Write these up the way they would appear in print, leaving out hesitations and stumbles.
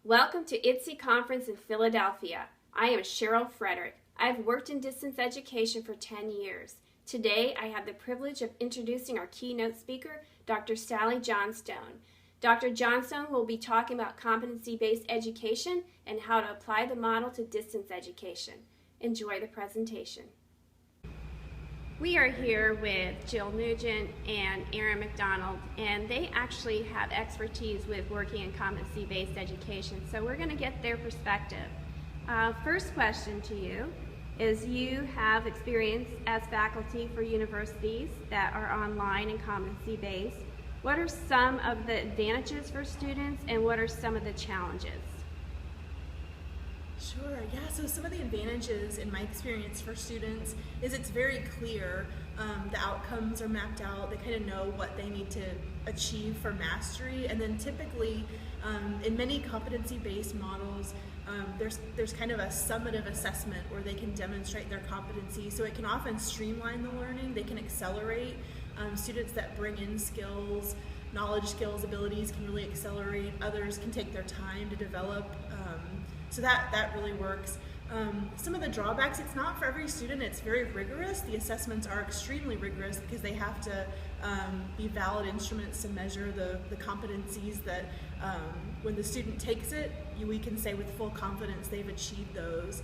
Welcome to ITSE Conference in Philadelphia. I am Cheryl Frederick. I have worked in distance education for 10 years. Today, I have the privilege of introducing our keynote speaker, Dr. Sally Johnstone. Dr. Johnstone will be talking about competency-based education and how to apply the model to distance education. Enjoy the presentation. We are here with Jill Nugent and Aaron McDonald, and they actually have expertise with working in competency-based education, so we're going to get their perspective. First question to you is, you have experience as faculty for universities that are online and competency-based. What are some of the advantages for students, and what are some of the challenges? Sure, yeah, so some of the advantages in my experience for students is it's very clear. The outcomes are mapped out, they kind of know what they need to achieve for mastery, and then typically in many competency-based models there's kind of a summative assessment where they can demonstrate their competency, so it can often streamline the learning. They can accelerate. Students that bring in skills, knowledge, skills, abilities can really accelerate. Others can take their time to develop. So that really works. Some of the drawbacks, it's not for every student, it's very rigorous. The assessments are extremely rigorous because they have to be valid instruments to measure the competencies that when the student takes it, we can say with full confidence they've achieved those.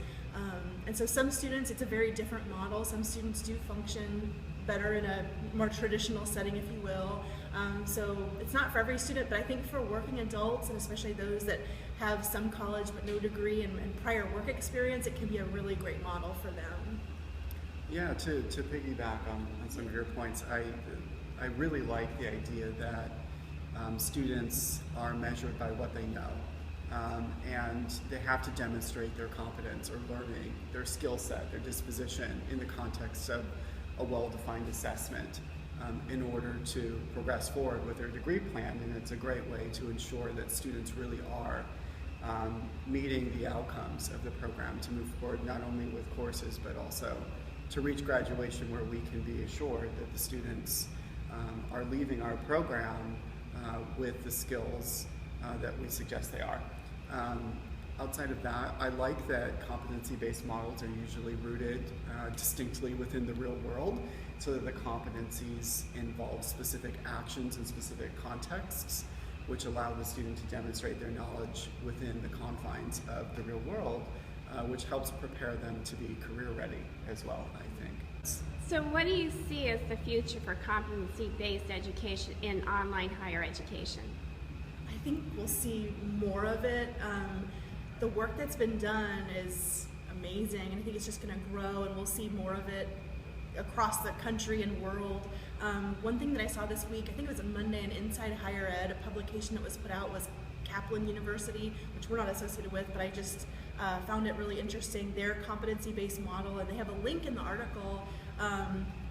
And so some students, it's a very different model. Some students do function better in a more traditional setting, if you will. So it's not for every student, but I think for working adults, and especially those that have some college but no degree and prior work experience, it can be a really great model for them. Yeah, to piggyback on some of your points, I really like the idea that students are measured by what they know, and they have to demonstrate their competence or learning, their skill set, their disposition in the context of a well-defined assessment in order to progress forward with their degree plan. And it's a great way to ensure that students really are meeting the outcomes of the program to move forward, not only with courses but also to reach graduation, where we can be assured that the students are leaving our program with the skills that we suggest they are. Outside of that, I like that competency-based models are usually rooted distinctly within the real world, so that the competencies involve specific actions in specific contexts, which allow the student to demonstrate their knowledge within the confines of the real world, which helps prepare them to be career ready as well, I think. So what do you see as the future for competency-based education in online higher education? I think we'll see more of it. The work that's been done is amazing, and I think it's just going to grow, and we'll see more of it across the country and world. One thing that I saw this week, I think it was on Monday, in Inside Higher Ed, a publication that was put out was Kaplan University, which we're not associated with, but I just found it really interesting, their competency-based model, and they have a link in the article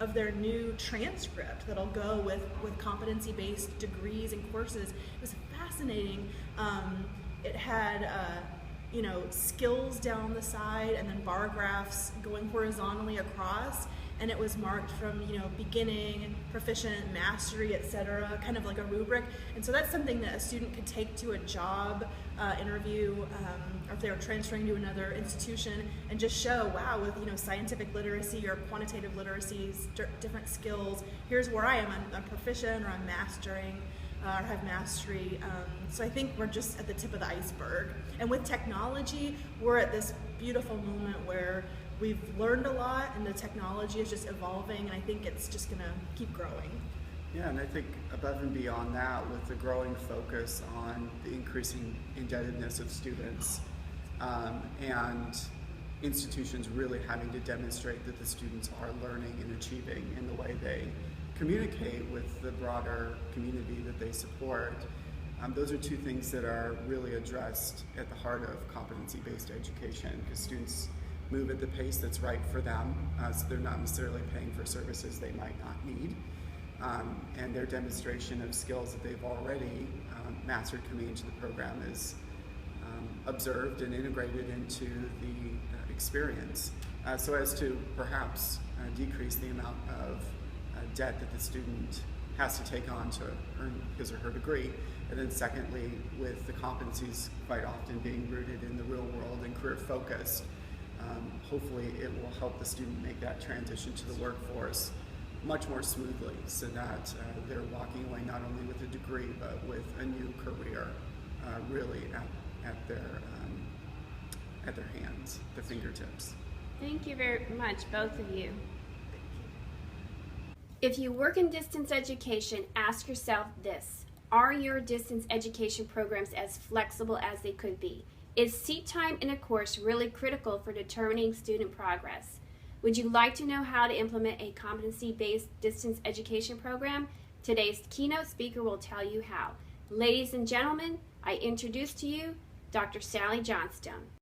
of their new transcript that'll go with competency-based degrees and courses. It was fascinating. It had skills down the side and then bar graphs going horizontally across, and it was marked from beginning, proficient, mastery, etc., kind of like a rubric. And so that's something that a student could take to a job interview, or if they were transferring to another institution, and just show, wow, with scientific literacy or quantitative literacies, different skills, here's where I am. I'm proficient, or I'm mastering, or have mastery. So I think we're just at the tip of the iceberg. And with technology, we're at this beautiful moment where we've learned a lot, and the technology is just evolving, and I think it's just going to keep growing. Yeah, and I think above and beyond that, with the growing focus on the increasing indebtedness of students, and institutions really having to demonstrate that the students are learning and achieving in the way they communicate with the broader community that they support. Those are two things that are really addressed at the heart of competency-based education, because students move at the pace that's right for them, so they're not necessarily paying for services they might not need. And their demonstration of skills that they've already mastered coming into the program is observed and integrated into the experience, so as to perhaps decrease the amount of debt that the student has to take on to earn his or her degree, And then secondly, with the competencies quite often being rooted in the real world and career focused, hopefully it will help the student make that transition to the workforce much more smoothly, so that they're walking away not only with a degree but with a new career really at their hands, their fingertips. Thank you very much, both of you. If you work in distance education, ask yourself this: are your distance education programs as flexible as they could be? Is seat time in a course really critical for determining student progress? Would you like to know how to implement a competency-based distance education program? Today's keynote speaker will tell you how. Ladies and gentlemen, I introduce to you Dr. Sally Johnstone.